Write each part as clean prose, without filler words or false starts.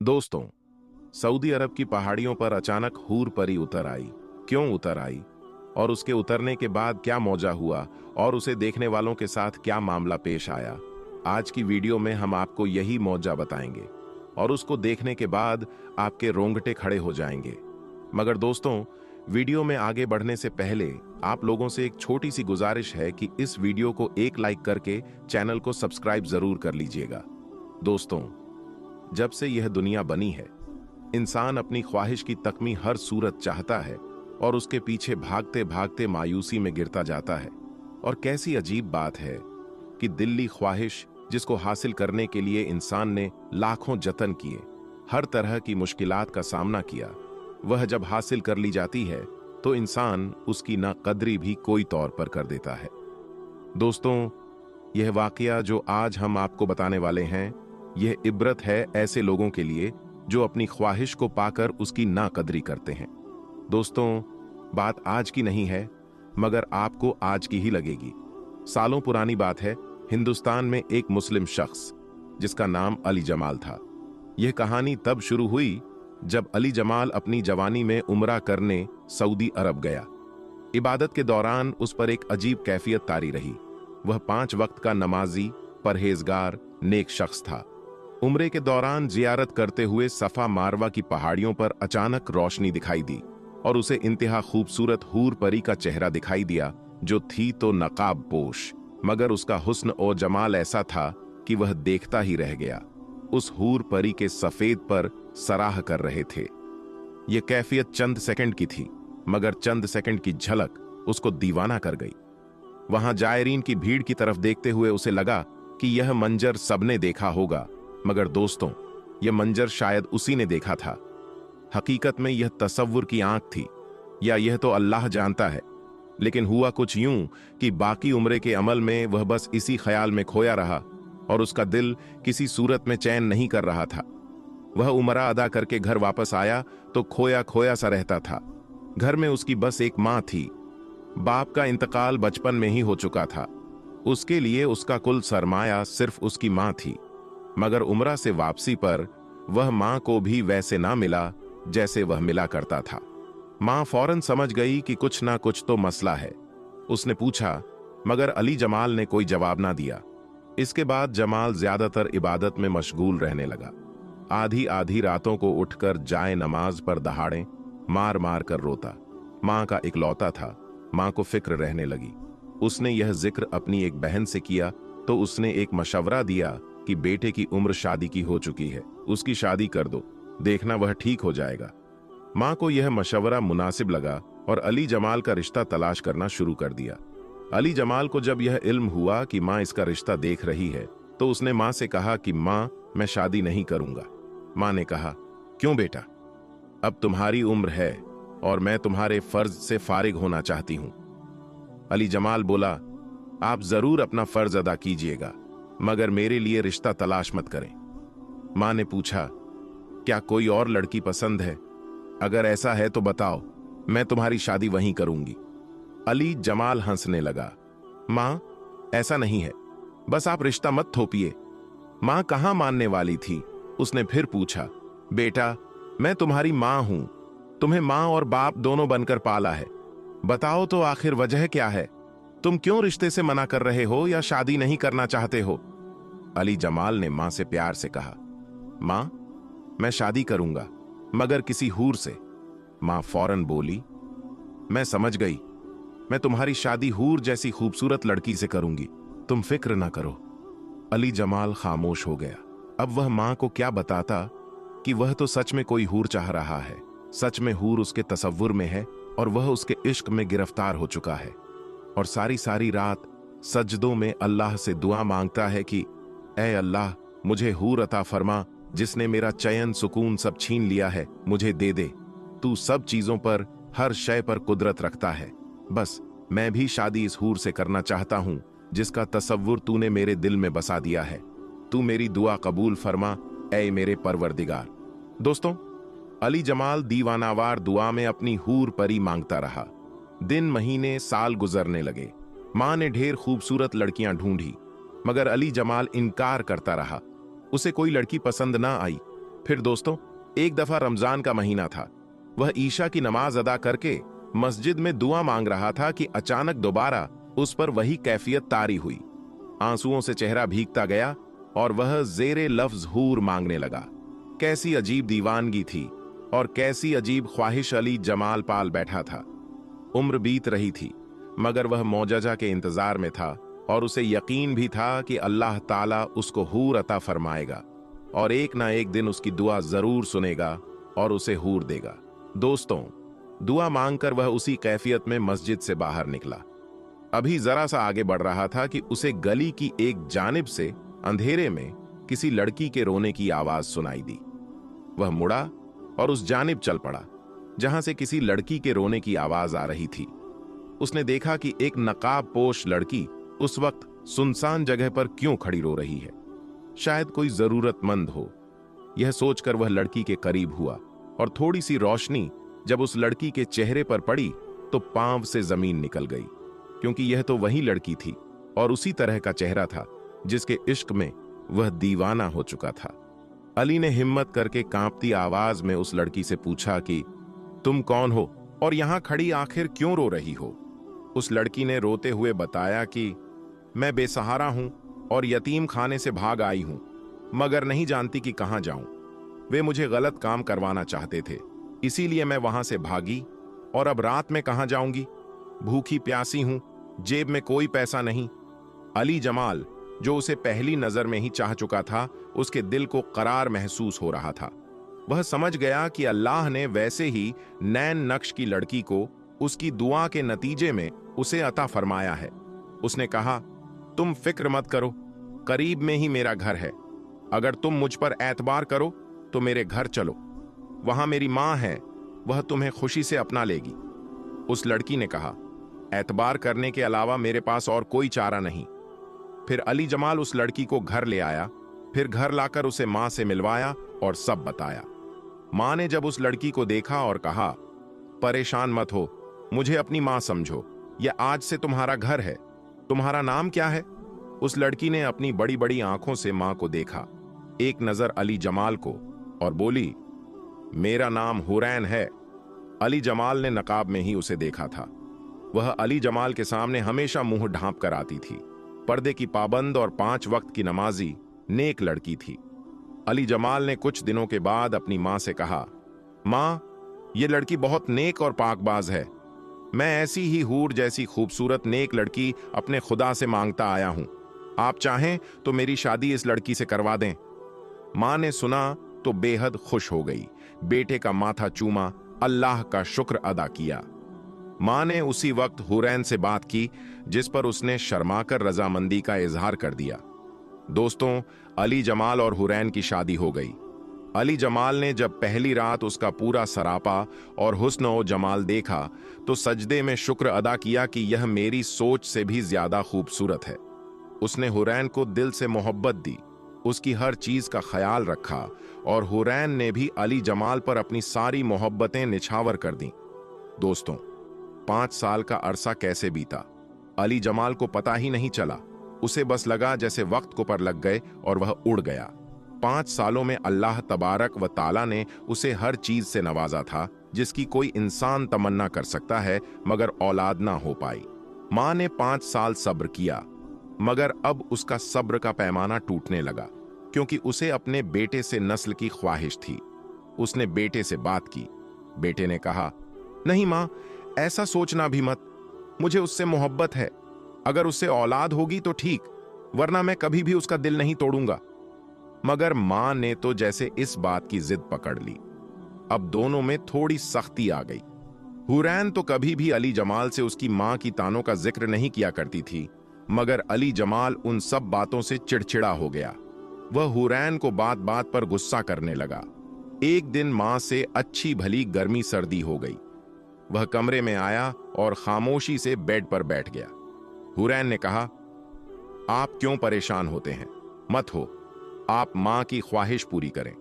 दोस्तों, सऊदी अरब की पहाड़ियों पर अचानक हूर परी उतर आई। क्यों उतर आई और उसके उतरने के बाद क्या मौजा हुआ और उसे देखने वालों के साथ क्या मामला पेश आया, आज की वीडियो में हम आपको यही मौजा बताएंगे और उसको देखने के बाद आपके रोंगटे खड़े हो जाएंगे। मगर दोस्तों, वीडियो में आगे बढ़ने से पहले आप लोगों से एक छोटी सी गुजारिश है कि इस वीडियो को एक लाइक करके चैनल को सब्सक्राइब जरूर कर लीजिएगा। दोस्तों, जब से यह दुनिया बनी है, इंसान अपनी ख्वाहिश की तकमीह हर सूरत चाहता है और उसके पीछे भागते भागते मायूसी में गिरता जाता है। और कैसी अजीब बात है कि दिल्ली ख्वाहिश, जिसको हासिल करने के लिए इंसान ने लाखों जतन किए, हर तरह की मुश्किलात का सामना किया, वह जब हासिल कर ली जाती है तो इंसान उसकी नाकदरी भी कोई तौर पर कर देता है। दोस्तों, यह वाकया जो आज हम आपको बताने वाले हैं, यह इबरत है ऐसे लोगों के लिए जो अपनी ख्वाहिश को पाकर उसकी नाकदरी करते हैं। दोस्तों, बात आज की नहीं है, मगर आपको आज की ही लगेगी। सालों पुरानी बात है। हिंदुस्तान में एक मुस्लिम शख्स जिसका नाम अली जमाल था। यह कहानी तब शुरू हुई जब अली जमाल अपनी जवानी में उम्रा करने सऊदी अरब गया। इबादत के दौरान उस पर एक अजीब कैफियत तारी रही। वह 5 वक्त का नमाजी, परहेजगार, नेक शख्स था। उम्रे के दौरान जियारत करते हुए सफा मारवा की पहाड़ियों पर अचानक रोशनी दिखाई दी और उसे इंतहा खूबसूरत हूर परी का चेहरा दिखाई दिया, जो थी तो नकाब पोश, मगर उसका हुस्न और जमाल ऐसा था कि वह देखता ही रह गया। उस हूर परी के सफेद पर सराह कर रहे थे। यह कैफियत चंद सेकंड की थी, मगर चंद सेकंड की झलक उसको दीवाना कर गई। वहां जायरीन की भीड़ की तरफ देखते हुए उसे लगा कि यह मंजर सबने देखा होगा, मगर दोस्तों, यह मंजर शायद उसी ने देखा था। हकीकत में यह तसव्वुर की आंख थी, या यह तो अल्लाह जानता है। लेकिन हुआ कुछ यूं कि बाकी उम्रे के अमल में वह बस इसी ख्याल में खोया रहा और उसका दिल किसी सूरत में चैन नहीं कर रहा था। वह उमरा अदा करके घर वापस आया तो खोया खोया सा रहता था। घर में उसकी बस एक मां थी। बाप का इंतकाल बचपन में ही हो चुका था। उसके लिए उसका कुल सरमाया सिर्फ उसकी मां थी। मगर उमरा से वापसी पर वह मां को भी वैसे ना मिला जैसे वह मिला करता था। मां फौरन समझ गई कि कुछ ना कुछ तो मसला है। उसने पूछा, मगर अली जमाल ने कोई जवाब ना दिया। इसके बाद जमाल ज्यादातर इबादत में मशगूल रहने लगा। आधी आधी रातों को उठकर जाए नमाज पर दहाड़े मार मार कर रोता। मां का इकलौता था। मां को फिक्र रहने लगी। उसने यह जिक्र अपनी एक बहन से किया तो उसने एक मशवरा दिया कि बेटे की उम्र शादी की हो चुकी है, उसकी शादी कर दो, देखना वह ठीक हो जाएगा। मां को यह मशवरा मुनासिब लगा और अली जमाल का रिश्ता तलाश करना शुरू कर दिया। अली जमाल को जब यह इल्म हुआ कि मां इसका रिश्ता देख रही है तो उसने मां से कहा कि मां, मैं शादी नहीं करूंगा। मां ने कहा, क्यों बेटा? अब तुम्हारी उम्र है और मैं तुम्हारे फर्ज से फारिग होना चाहती हूं। अली जमाल बोला, आप जरूर अपना फर्ज अदा कीजिएगा, मगर मेरे लिए रिश्ता तलाश मत करें। मां ने पूछा, क्या कोई और लड़की पसंद है? अगर ऐसा है तो बताओ, मैं तुम्हारी शादी वहीं करूंगी। अली जमाल हंसने लगा। मां, ऐसा नहीं है, बस आप रिश्ता मत थोपिए। मां कहां मानने वाली थी। उसने फिर पूछा, बेटा, मैं तुम्हारी मां हूं, तुम्हें मां और बाप दोनों बनकर पाला है। बताओ तो आखिर वजह क्या है? तुम क्यों रिश्ते से मना कर रहे हो या शादी नहीं करना चाहते हो? अली जमाल ने मां से प्यार से कहा, मां, मैं शादी करूंगा, मगर किसी हूर से। मां फौरन बोली, मैं समझ गई, मैं तुम्हारी शादी हूर जैसी खूबसूरत लड़की से करूंगी, तुम फिक्र ना करो। अली जमाल खामोश हो गया। अब वह मां को क्या बताता कि वह तो सच में कोई हूर चाह रहा है। सच में हूर उसके तसव्वुर में है और वह उसके इश्क में गिरफ्तार हो चुका है और सारी सारी रात सजदों में अल्लाह से दुआ मांगता है कि ऐ अल्लाह, मुझे हूर अता फरमा, जिसने मेरा चैन सुकून सब छीन लिया है, मुझे दे दे। तू सब चीजों पर, हर शय पर कुदरत रखता है। बस मैं भी शादी इस हूर से करना चाहता हूं जिसका तसव्वुर तूने मेरे दिल में बसा दिया है। तू मेरी दुआ कबूल फरमा, ऐ मेरे परवरदिगार। दोस्तों, अली जमाल दीवानावार दुआ में अपनी हूर परी मांगता रहा। दिन, महीने, साल गुजरने लगे। मां ने ढेर खूबसूरत लड़कियां ढूंढी, मगर अली जमाल इनकार करता रहा। उसे कोई लड़की पसंद ना आई। फिर दोस्तों, एक दफा रमजान का महीना था। वह ईशा की नमाज अदा करके मस्जिद में दुआ मांग रहा था कि अचानक दोबारा उस पर वही कैफियत तारी हुई। आंसुओं से चेहरा भीगता गया और वह जेरे लफ्ज हूर मांगने लगा। कैसी अजीब दीवानगी थी और कैसी अजीब ख्वाहिश अली जमाल पाल बैठा था। उम्र बीत रही थी मगर वह मौजजा के इंतजार में था और उसे यकीन भी था कि अल्लाह ताला उसको हूर अता फरमाएगा और एक ना एक दिन उसकी दुआ जरूर सुनेगा और उसे हूर देगा। दोस्तों, दुआ मांगकर वह उसी कैफियत में मस्जिद से बाहर निकला। अभी जरा सा आगे बढ़ रहा था कि उसे गली की एक जानिब से अंधेरे में किसी लड़की के रोने की आवाज सुनाई दी। वह मुड़ा और उस जानिब चल पड़ा जहां से किसी लड़की के रोने की आवाज आ रही थी। उसने देखा कि एक नकाब पोश लड़की उस वक्त सुनसान जगह पर क्यों खड़ी रो रही है। शायद कोई जरूरतमंद हो। यह सोचकर वह लड़की के करीब हुआ और थोड़ी सी रोशनी जब उस लड़की के चेहरे पर पड़ी तो पांव से जमीन निकल गई, क्योंकि यह तो वही लड़की थी और उसी तरह का चेहरा था जिसके इश्क में वह दीवाना हो चुका था। अली ने हिम्मत करके कांपती आवाज में उस लड़की से पूछा कि तुम कौन हो और यहां खड़ी आखिर क्यों रो रही हो। उस लड़की ने रोते हुए बताया कि मैं बेसहारा हूं और यतीम खाने से भाग आई हूं, मगर नहीं जानती कि कहां जाऊं। वे मुझे गलत काम करवाना चाहते थे, इसीलिए मैं वहां से भागी और अब रात में कहां जाऊंगी। भूखी प्यासी हूं, जेब में कोई पैसा नहीं। अली जमाल, जो उसे पहली नजर में ही चाह चुका था, उसके दिल को करार महसूस हो रहा था। वह समझ गया कि अल्लाह ने वैसे ही नैन नक्श की लड़की को उसकी दुआ के नतीजे में उसे अता फरमाया है। उसने कहा, तुम फिक्र मत करो, करीब में ही मेरा घर है। अगर तुम मुझ पर एतबार करो तो मेरे घर चलो, वहां मेरी मां है, वह तुम्हें खुशी से अपना लेगी। उस लड़की ने कहा, एतबार करने के अलावा मेरे पास और कोई चारा नहीं। फिर अली जमाल उस लड़की को घर ले आया, फिर घर लाकर उसे मां से मिलवाया और सब बताया। मां ने जब उस लड़की को देखा और कहा, परेशान मत हो, मुझे अपनी मां समझो, यह आज से तुम्हारा घर है। तुम्हारा नाम क्या है? उस लड़की ने अपनी बड़ी बड़ी आंखों से मां को देखा, एक नजर अली जमाल को, और बोली, मेरा नाम हुरैन है। अली जमाल ने नकाब में ही उसे देखा था। वह अली जमाल के सामने हमेशा मुंह ढांप कर आती थी। पर्दे की पाबंद और 5 वक्त की नमाजी नेक लड़की थी। अली जमाल ने कुछ दिनों के बाद अपनी मां से कहा, मां, यह लड़की बहुत नेक और पाकबाज है। मैं ऐसी ही हूर जैसी खूबसूरत नेक लड़की अपने खुदा से मांगता आया हूं। आप चाहें तो मेरी शादी इस लड़की से करवा दें। मां ने सुना तो बेहद खुश हो गई, बेटे का माथा चूमा, अल्लाह का शुक्र अदा किया। मां ने उसी वक्त हुरैन से बात की, जिस पर उसने शर्माकर रजामंदी का इजहार कर दिया। दोस्तों, अली जमाल और हुरैन की शादी हो गई। अली जमाल ने जब पहली रात उसका पूरा सरापा और हुस्न और जमाल देखा तो सजदे में शुक्र अदा किया कि यह मेरी सोच से भी ज्यादा खूबसूरत है। उसने हुरैन को दिल से मोहब्बत दी, उसकी हर चीज का ख्याल रखा और हुरैन ने भी अली जमाल पर अपनी सारी मोहब्बतें निछावर कर दी। दोस्तों, 5 साल का अरसा कैसे बीता, अली जमाल को पता ही नहीं चला। उसे बस लगा जैसे वक्त को पर लग गए और वह उड़ गया। 5 सालों में अल्लाह तबारक व ताला ने उसे हर चीज से नवाजा था जिसकी कोई इंसान तमन्ना कर सकता है, मगर औलाद ना हो पाई। मां ने 5 साल सब्र किया, मगर अब उसका सब्र का पैमाना टूटने लगा, क्योंकि उसे अपने बेटे से नस्ल की ख्वाहिश थी। उसने बेटे से बात की। बेटे ने कहा, नहीं मां, ऐसा सोचना भी मत, मुझे उससे मोहब्बत है। अगर उससे औलाद होगी तो ठीक, वरना मैं कभी भी उसका दिल नहीं तोड़ूंगा। मगर मां ने तो जैसे इस बात की जिद पकड़ ली। अब दोनों में थोड़ी सख्ती आ गई। हुरैन तो कभी भी अली जमाल से उसकी मां की तानों का जिक्र नहीं किया करती थी, मगर अली जमाल उन सब बातों से चिड़चिड़ा हो गया। वह हुरैन को बात बात पर गुस्सा करने लगा। एक दिन मां से अच्छी भली गर्मी सर्दी हो गई। वह कमरे में आया और खामोशी से बेड पर बैठ गया। हुरैन ने कहा, आप क्यों परेशान होते हैं? मत हो, आप मां की ख्वाहिश पूरी करें।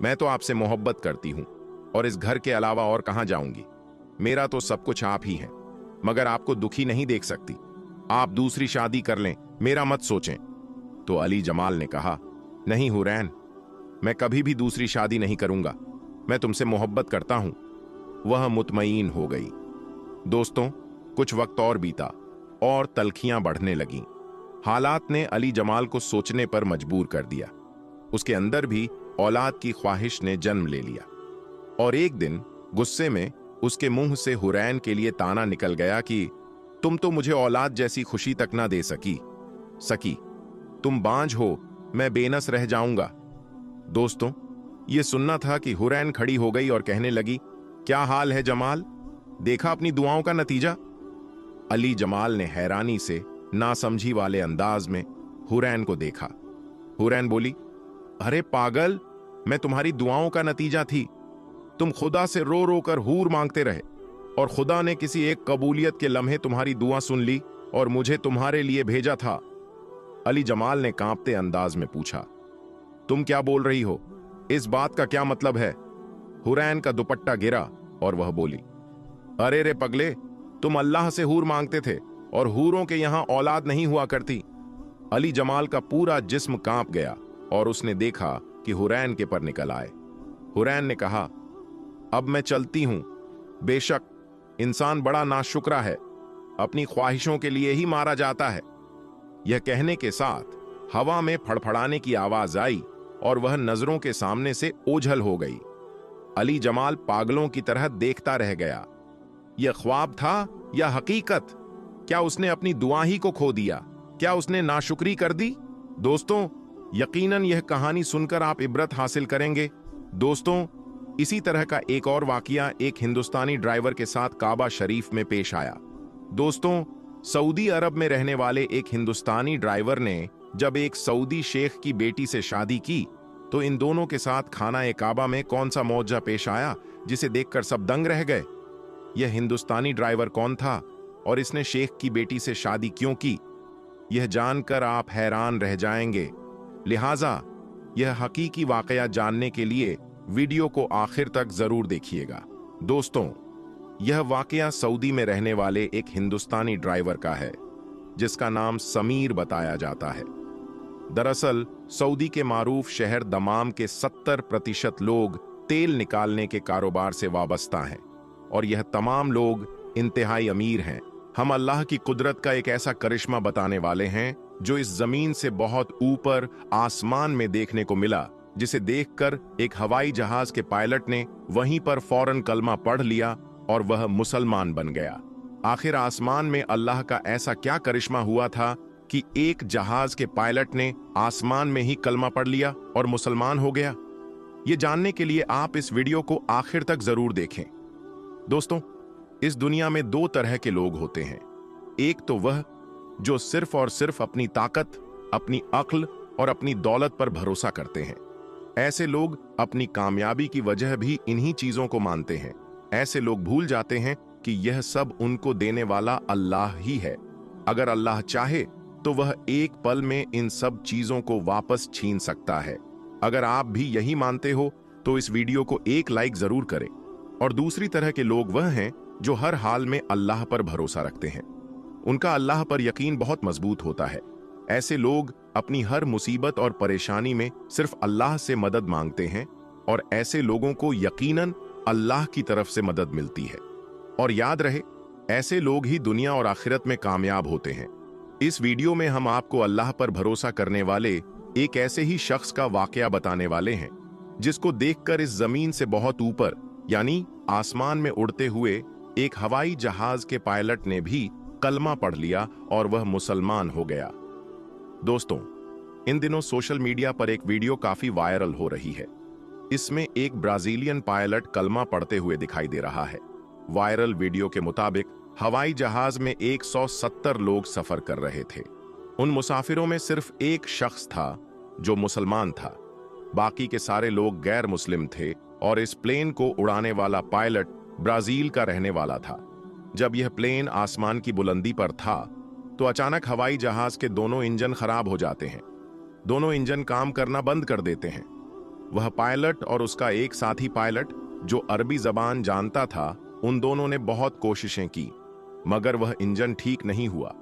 मैं तो आपसे मोहब्बत करती हूं और इस घर के अलावा और कहां जाऊंगी। मेरा तो सब कुछ आप ही हैं, मगर आपको दुखी नहीं देख सकती। आप दूसरी शादी कर लें, मेरा मत सोचें। तो अली जमाल ने कहा, नहीं हुरैन, मैं कभी भी दूसरी शादी नहीं करूंगा, मैं तुमसे मोहब्बत करता हूं। वह मुतमईन हो गई। दोस्तों, कुछ वक्त और बीता और तलखियां बढ़ने लगीं। हालात ने अली जमाल को सोचने पर मजबूर कर दिया। उसके अंदर भी औलाद की ख्वाहिश ने जन्म ले लिया और एक दिन गुस्से में उसके मुंह से हुरैन के लिए ताना निकल गया कि तुम तो मुझे औलाद जैसी खुशी तक ना दे सकी, तुम बांझ हो, मैं बेनस रह जाऊंगा। दोस्तों, यह सुनना था कि हुरैन खड़ी हो गई और कहने लगी, क्या हाल है जमाल, देखा अपनी दुआओं का नतीजा। अली जमाल ने हैरानी से नासमझी वाले अंदाज में हुरैन को देखा। हुरैन बोली, अरे पागल, मैं तुम्हारी दुआओं का नतीजा थी। तुम खुदा से रो रो कर हूर मांगते रहे और खुदा ने किसी एक कबूलियत के लम्हे तुम्हारी दुआ सुन ली और मुझे तुम्हारे लिए भेजा था। अली जमाल ने कांपते अंदाज में पूछा, तुम क्या बोल रही हो, इस बात का क्या मतलब है। हुरैन का दुपट्टा गिरा और वह बोली, अरे रे पगले, तुम अल्लाह से हूर मांगते थे और हूरों के यहां औलाद नहीं हुआ करती। अली जमाल का पूरा जिस्म कांप गया और उसने देखा कि हुरैन के पर निकल आए। हुरैन ने कहा, अब मैं चलती हूं। बेशक इंसान बड़ा नाशुक्रा है, अपनी ख्वाहिशों के लिए ही मारा जाता है। यह कहने के साथ हवा में फड़फड़ाने की आवाज आई और वह नजरों के सामने से ओझल हो गई। अली जमाल पागलों की तरह देखता रह गया। यह ख्वाब था या हकीकत? क्या उसने अपनी दुआ ही को खो दिया? क्या उसने नाशुक्री कर दी? दोस्तों, यकीनन यह कहानी सुनकर आप इबरत हासिल करेंगे। दोस्तों, इसी तरह का एक और वाकया एक हिंदुस्तानी ड्राइवर के साथ काबा शरीफ में पेश आया। दोस्तों, सऊदी अरब में रहने वाले एक हिंदुस्तानी ड्राइवर ने जब एक सऊदी शेख की बेटी से शादी की तो इन दोनों के साथ खाना काबा में कौन सा मौजा पेश आया जिसे देखकर सब दंग रह गए। यह हिंदुस्तानी ड्राइवर कौन था और इसने शेख की बेटी से शादी क्यों की, यह जानकर आप हैरान रह जाएंगे। लिहाजा यह हकीकी वाकया जानने के लिए वीडियो को आखिर तक जरूर देखिएगा। दोस्तों, यह वाकया सऊदी में रहने वाले एक हिंदुस्तानी ड्राइवर का है जिसका नाम समीर बताया जाता है। दरअसल सऊदी के मारूफ शहर दमाम के 70% लोग तेल निकालने के कारोबार से वाबस्ता हैं और यह तमाम लोग इंतहाई अमीर हैं। हम अल्लाह की कुदरत का एक ऐसा करिश्मा बताने वाले हैं जो इस जमीन से बहुत ऊपर आसमान में देखने को मिला, जिसे देखकर एक हवाई जहाज के पायलट ने वहीं पर फौरन कलमा पढ़ लिया और वह मुसलमान बन गया। आखिर आसमान में अल्लाह का ऐसा क्या करिश्मा हुआ था कि एक जहाज के पायलट ने आसमान में ही कलमा पढ़ लिया और मुसलमान हो गया। ये जानने के लिए आप इस वीडियो को आखिर तक जरूर देखें। दोस्तों, इस दुनिया में दो तरह के लोग होते हैं। एक तो वह जो सिर्फ और सिर्फ अपनी ताकत, अपनी अक्ल और अपनी दौलत पर भरोसा करते हैं। ऐसे लोग अपनी कामयाबी की वजह भी इन्हीं चीजों को मानते हैं। ऐसे लोग भूल जाते हैं कि यह सब उनको देने वाला अल्लाह ही है। अगर अल्लाह चाहे तो वह एक पल में इन सब चीजों को वापस छीन सकता है। अगर आप भी यही मानते हो तो इस वीडियो को एक लाइक जरूर करें। और दूसरी तरह के लोग वह हैं जो हर हाल में अल्लाह पर भरोसा रखते हैं। उनका अल्लाह पर यकीन बहुत मजबूत होता है। ऐसे लोग अपनी हर मुसीबत और परेशानी में सिर्फ अल्लाह से मदद मांगते हैं और ऐसे लोगों को यकीनन अल्लाह की तरफ से मदद मिलती है। और याद रहे, ऐसे लोग ही दुनिया और आखिरत में कामयाब होते हैं। इस वीडियो में हम आपको अल्लाह पर भरोसा करने वाले एक ऐसे ही शख्स का वाकया बताने वाले हैं जिसको देखकर इस जमीन से बहुत ऊपर यानी आसमान में उड़ते हुए एक हवाई जहाज के पायलट ने भी कलमा पढ़ लिया और वह मुसलमान हो गया। दोस्तों, इन दिनों सोशल मीडिया पर एक वीडियो काफी वायरल हो रही है। इसमें एक ब्राजीलियन पायलट कलमा पढ़ते हुए दिखाई दे रहा है। वायरल वीडियो के मुताबिक हवाई जहाज में 170 लोग सफर कर रहे थे। उन मुसाफिरों में सिर्फ एक शख्स था जो मुसलमान था, बाकी के सारे लोग गैर मुस्लिम थे और इस प्लेन को उड़ाने वाला पायलट ब्राजील का रहने वाला था। जब यह प्लेन आसमान की बुलंदी पर था तो अचानक हवाई जहाज के दोनों इंजन खराब हो जाते हैं। दोनों इंजन काम करना बंद कर देते हैं। वह पायलट और उसका एक साथी पायलट जो अरबी जबान जानता था, उन दोनों ने बहुत कोशिशें की मगर वह इंजन ठीक नहीं हुआ।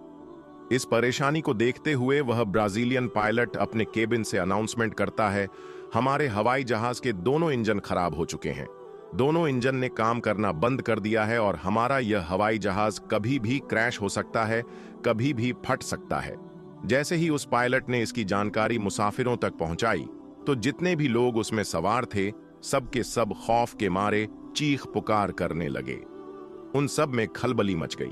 इस परेशानी को देखते हुए वह ब्राजीलियन पायलट अपने केबिन से अनाउंसमेंट करता है, हमारे हवाई जहाज के दोनों इंजन खराब हो चुके हैं। दोनों इंजन ने काम करना बंद कर दिया है और हमारा यह हवाई जहाज कभी भी क्रैश हो सकता है, कभी भी फट सकता है। जैसे ही उस पायलट ने इसकी जानकारी मुसाफिरों तक पहुंचाई, तो जितने भी लोग उसमें सवार थे, सब के सब खौफ के मारे चीख पुकार करने लगे। उन सब में खलबली मच गई।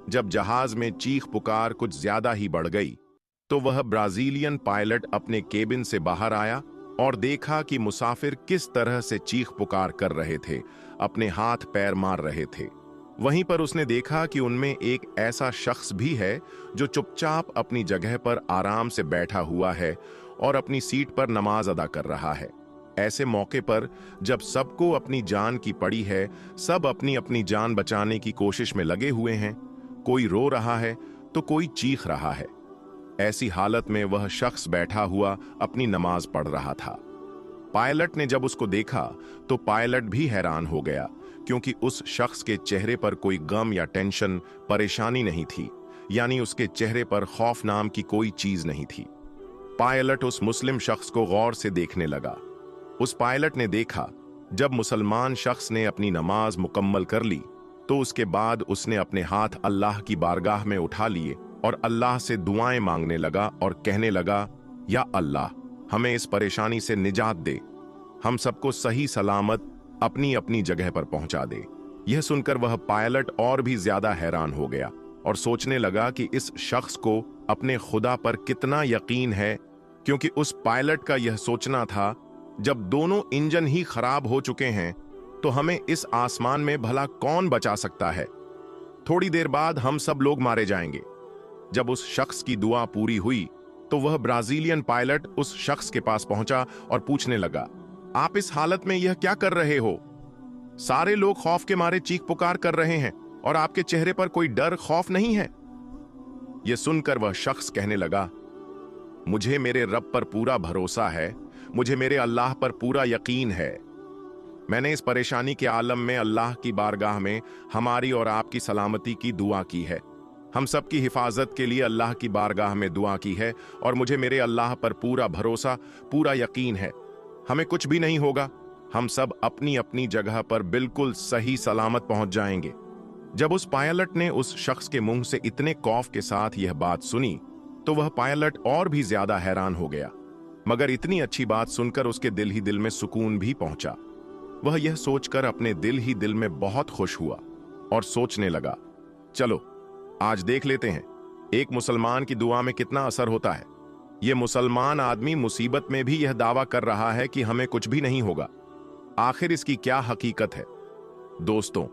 जब जहाज में चीख पुकार कुछ ज्यादा ही बढ़ गई, तो वह ब्राजीलियन पायलट अपने केबिन से बाहर आया और देखा कि मुसाफिर किस तरह से चीख पुकार कर रहे थे, अपने हाथ पैर मार रहे थे। वहीं पर उसने देखा कि उनमें एक ऐसा शख्स भी है जो चुपचाप अपनी जगह पर आराम से बैठा हुआ है और अपनी सीट पर नमाज अदा कर रहा है। ऐसे मौके पर जब सबको अपनी जान की पड़ी है, सब अपनी अपनी जान बचाने की कोशिश में लगे हुए हैं, कोई रो रहा है तो कोई चीख रहा है। ऐसी हालत में वह शख्स बैठा हुआ अपनी नमाज पढ़ रहा था। पायलट ने जब उसको देखा तो पायलट भी हैरान हो गया, क्योंकि उस शख्स के चेहरे पर कोई गम या टेंशन, परेशानी नहीं थी, यानी उसके चेहरे पर खौफ नाम की कोई चीज नहीं थी। पायलट उस मुस्लिम शख्स को गौर से देखने लगा। उस पायलट ने देखा, जब मुसलमान शख्स ने अपनी नमाज मुकम्मल कर ली, तो उसके बाद उसने अपने हाथ अल्लाह की बारगाह में उठा लिए और अल्लाह से दुआएं मांगने लगा और कहने लगा, या अल्लाह, हमें इस परेशानी से निजात दे, हम सबको सही सलामत अपनी अपनी जगह पर पहुंचा दे। यह सुनकर वह पायलट और भी ज्यादा हैरान हो गया और सोचने लगा कि इस शख्स को अपने खुदा पर कितना यकीन है, क्योंकि उस पायलट का यह सोचना था, जब दोनों इंजन ही खराब हो चुके हैं तो हमें इस आसमान में भला कौन बचा सकता है। थोड़ी देर बाद हम सब लोग मारे जाएंगे। जब उस शख्स की दुआ पूरी हुई तो वह ब्राजीलियन पायलट उस शख्स के पास पहुंचा और पूछने लगा, आप इस हालत में यह क्या कर रहे हो? सारे लोग खौफ के मारे चीख पुकार कर रहे हैं और आपके चेहरे पर कोई डर, खौफ नहीं है। यह सुनकर वह शख्स कहने लगा, मुझे मेरे रब पर पूरा भरोसा है, मुझे मेरे अल्लाह पर पूरा यकीन है। मैंने इस परेशानी के आलम में अल्लाह की बारगाह में हमारी और आपकी सलामती की दुआ की है। हम सब की हिफाजत के लिए अल्लाह की बारगाह में दुआ की है और मुझे मेरे अल्लाह पर पूरा भरोसा, पूरा यकीन है। हमें कुछ भी नहीं होगा, हम सब अपनी अपनी जगह पर बिल्कुल सही सलामत पहुंच जाएंगे। जब उस पायलट ने उस शख्स के मुंह से इतने खौफ के साथ यह बात सुनी, तो वह पायलट और भी ज्यादा हैरान हो गया। मगर इतनी अच्छी बात सुनकर उसके दिल ही दिल में सुकून भी पहुंचा। वह यह सोचकर अपने दिल ही दिल में बहुत खुश हुआ और सोचने लगा, चलो आज देख लेते हैं एक मुसलमान की दुआ में कितना असर होता है। यह मुसलमान आदमी मुसीबत में भी यह दावा कर रहा है कि हमें कुछ भी नहीं होगा। आखिर इसकी क्या हकीकत है? दोस्तों,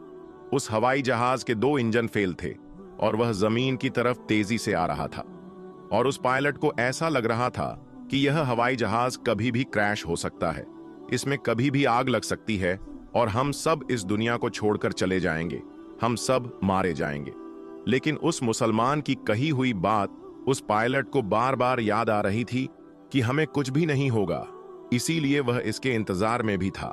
उस हवाई जहाज के 2 इंजन फेल थे और वह जमीन की तरफ तेजी से आ रहा था और उस पायलट को ऐसा लग रहा था कि यह हवाई जहाज कभी भी क्रैश हो सकता है, इसमें कभी भी आग लग सकती है और हम सब इस दुनिया को छोड़कर चले जाएंगे, हम सब मारे जाएंगे। लेकिन उस मुसलमान की कही हुई बात उस पायलट को बार बार याद आ रही थी कि हमें कुछ भी नहीं होगा, इसीलिए वह इसके इंतजार में भी था।